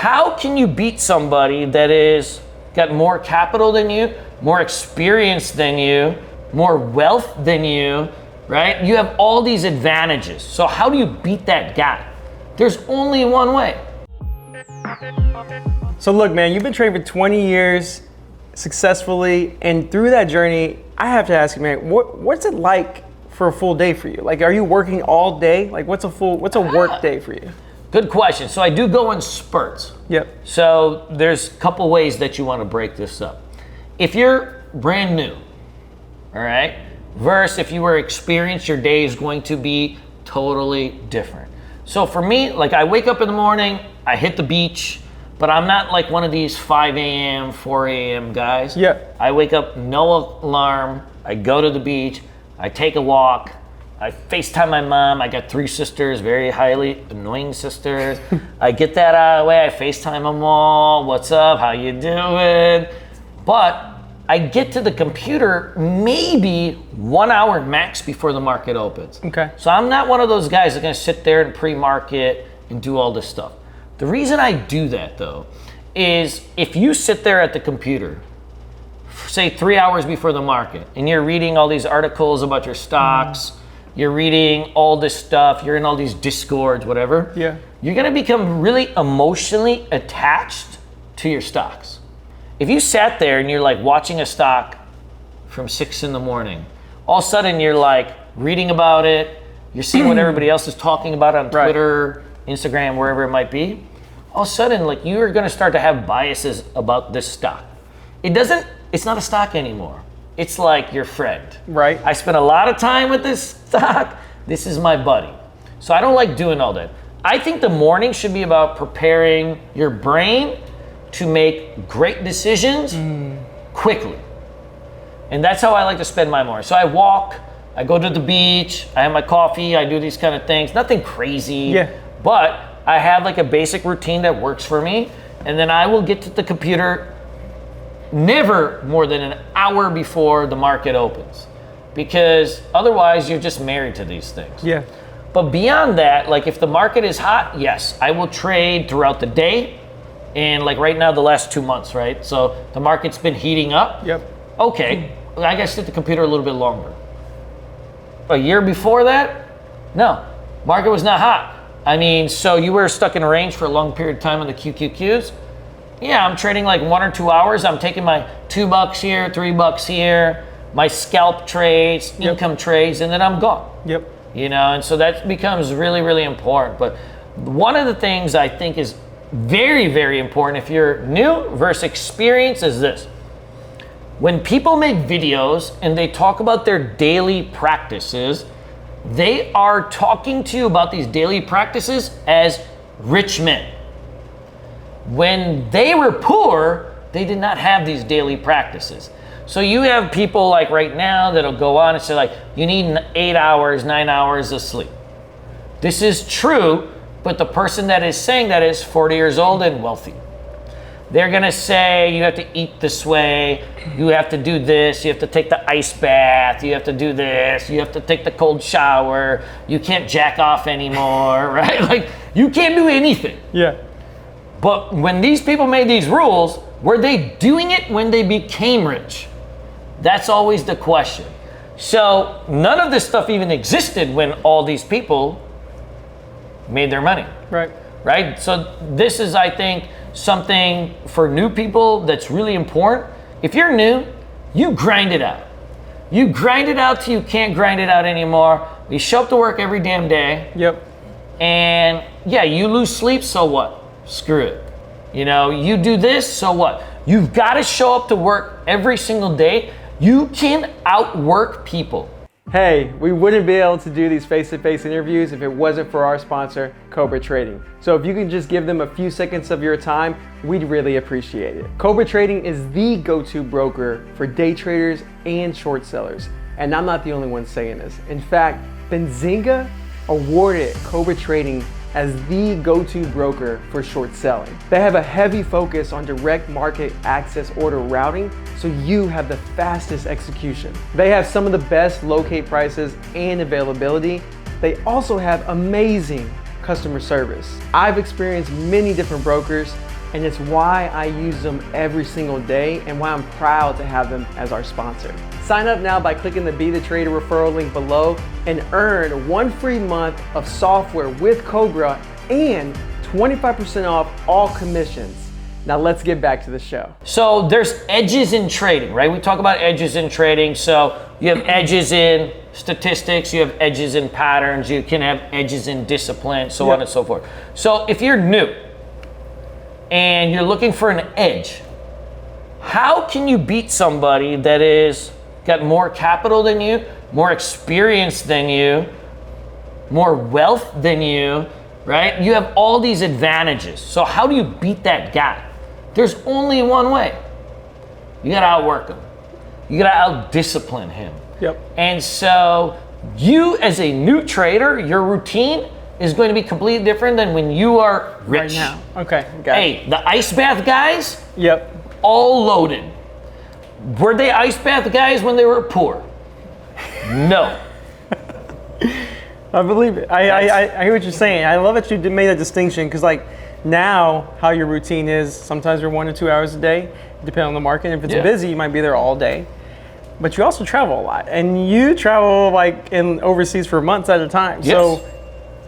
how can you beat somebody that is got more capital than you, more experience than you, more wealth than you, right? You have all these advantages. So how do you beat that guy? There's only one way. So look, man, you've been trading for 20 years successfully, and through that journey, I have to ask you, man, what's it like for a full day for you? Like, are you working all day? Like, what's a work day for you? Good question. So I do go in spurts. Yep. So there's a couple ways that you want to break this up. If you're brand new, all right, versus if you were experienced, your day is going to be totally different. So for me, like I wake up in the morning, I hit the beach, but I'm not like one of these 5 a.m., 4 a.m. guys. Yeah. I wake up, no alarm, I go to the beach, I take a walk, I FaceTime my mom. I got 3 sisters, very highly annoying sisters. I get that out of the way, I FaceTime them all, what's up, how you doing? But I get to the computer maybe 1 hour max before the market opens. Okay. So I'm not one of those guys that are gonna sit there and pre-market and do all this stuff. The reason I do that though, is if you sit there at the computer, say 3 hours before the market, and you're reading all these articles about your stocks, you're reading all this stuff, you're in all these discords, whatever, yeah, you're gonna become really emotionally attached to your stocks. If you sat there and you're like watching a stock from 6 in the morning, all of a sudden you're like reading about it, you're seeing what everybody else is talking about on Twitter, Instagram, wherever it might be, all of a sudden like you're gonna start to have biases about this stock. It's not a stock anymore. It's like your friend. Right. I spent a lot of time with this stock. This is my buddy. So I don't like doing all that. I think the morning should be about preparing your brain to make great decisions quickly. And that's how I like to spend my morning. So I walk, I go to the beach, I have my coffee, I do these kind of things. Nothing crazy, but I have like a basic routine that works for me. And then I will get to the computer never more than an hour before the market opens, because otherwise you're just married to these things. Yeah. But beyond that, like if the market is hot, yes, I will trade throughout the day. And like right now, the last 2 months, right? So the market's been heating up. Yep. Okay, I gotta sit at the computer a little bit longer. A year before that, no, market was not hot. I mean, so you were stuck in a range for a long period of time on the QQQs. Yeah, I'm trading like 1 or 2 hours. I'm taking my $2 here, $3 here, my scalp trades, income trades, and then I'm gone. Yep. You know, and so that becomes really, really important. But one of the things I think is very, very important if you're new versus experienced is this. When people make videos and they talk about their daily practices, they are talking to you about these daily practices as rich men. When they were poor, they did not have these daily practices. So you have people like right now that'll go on and say like, you need 8 hours, 9 hours of sleep. This is true, but the person that is saying that is 40 years old and wealthy. They're gonna say you have to eat this way, you have to do this, you have to take the ice bath, you have to do this, you have to take the cold shower, you can't jack off anymore, right? Like you can't do anything. Yeah. But when these people made these rules, were they doing it when they became rich? That's always the question. So none of this stuff even existed when all these people made their money. Right. Right? So this is, I think, something for new people that's really important. If you're new, you grind it out. You grind it out till you can't grind it out anymore. You show up to work every damn day. Yep. And yeah, you lose sleep, so what? Screw it. You know, you do this, so what? You've got to show up to work every single day. You can outwork people. Hey, we wouldn't be able to do these face-to-face interviews if it wasn't for our sponsor, Cobra Trading. So if you can just give them a few seconds of your time, we'd really appreciate it. Cobra Trading is the go-to broker for day traders and short sellers. And I'm not the only one saying this. In fact, Benzinga awarded Cobra Trading as the go-to broker for short selling. They have a heavy focus on direct market access order routing, so you have the fastest execution. They have some of the best locate prices and availability. They also have amazing customer service. I've experienced many different brokers, and it's why I use them every single day and why I'm proud to have them as our sponsor. Sign up now by clicking the Be the Trader referral link below and earn 1 free month of software with Cobra and 25% off all commissions. Now let's get back to the show. So there's edges in trading, right? We talk about edges in trading. So you have edges in statistics, you have edges in patterns, you can have edges in discipline, so on and so forth. So if you're new and you're looking for an edge, how can you beat somebody that is got more capital than you, more experience than you, more wealth than you, right? You have all these advantages. So how do you beat that guy? There's only one way. You gotta outwork him. You gotta out-discipline him. Yep. And so you as a new trader, your routine is going to be completely different than when you are rich. Right now. Okay, got it. Hey, the ice bath guys, Yep. all loaded. Were they ice bath guys when they were poor? No. I believe it. I hear what you're saying. I love that you made that distinction because like now how your routine is, sometimes you're 1 to 2 hours a day, depending on the market. If it's busy, you might be there all day. But you also travel a lot and you travel like in overseas for months at a time. Yes. So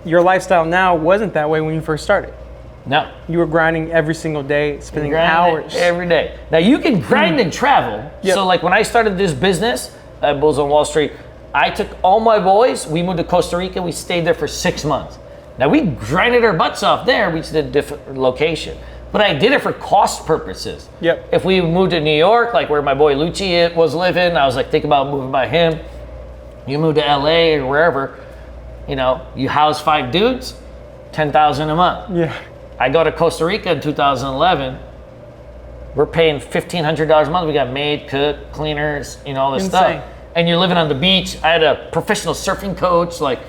your lifestyle now wasn't that way when you first started. No. You were grinding every single day, spending hours. Every day. Now you can grind and travel. Yep. So like when I started this business at Bulls on Wall Street, I took all my boys, we moved to Costa Rica, we stayed there for 6 months. Now we grinded our butts off there, we just did a different location. But I did it for cost purposes. Yep. If we moved to New York, like where my boy Lucci was living, I was like thinking about moving by him. You move to LA or wherever, you know, you house 5 dudes, $10,000 a month. Yeah. I go to Costa Rica in 2011. We're paying $1,500 a month. We got maid, cook, cleaners, you know, all this stuff. And you're living on the beach. I had a professional surfing coach, like,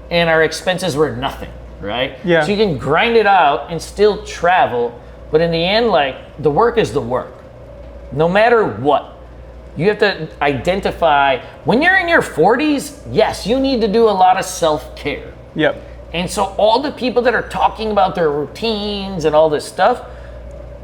and our expenses were nothing, right? Yeah. So you can grind it out and still travel, but in the end, like, the work is the work. No matter what. You have to identify, when you're in your 40s, yes, you need to do a lot of self-care. Yep. And so all the people that are talking about their routines and all this stuff,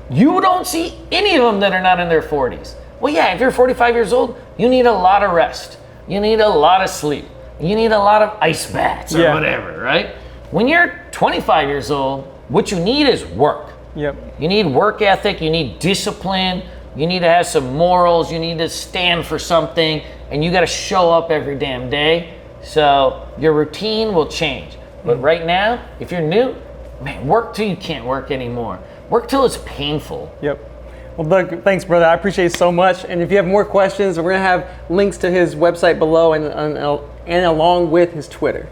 you don't see any of them that are not in their 40s. Well, yeah, if you're 45 years old, you need a lot of rest. You need a lot of sleep. You need a lot of ice baths or whatever, right? When you're 25 years old, what you need is work. Yep. You need work ethic, you need discipline, you need to have some morals, you need to stand for something, and you gotta show up every damn day. So your routine will change. But right now, if you're new, man, work till you can't work anymore. Work till it's painful. Yep. Well, Doug, thanks, brother. I appreciate it so much. And if you have more questions, we're going to have links to his website below and along with his Twitter.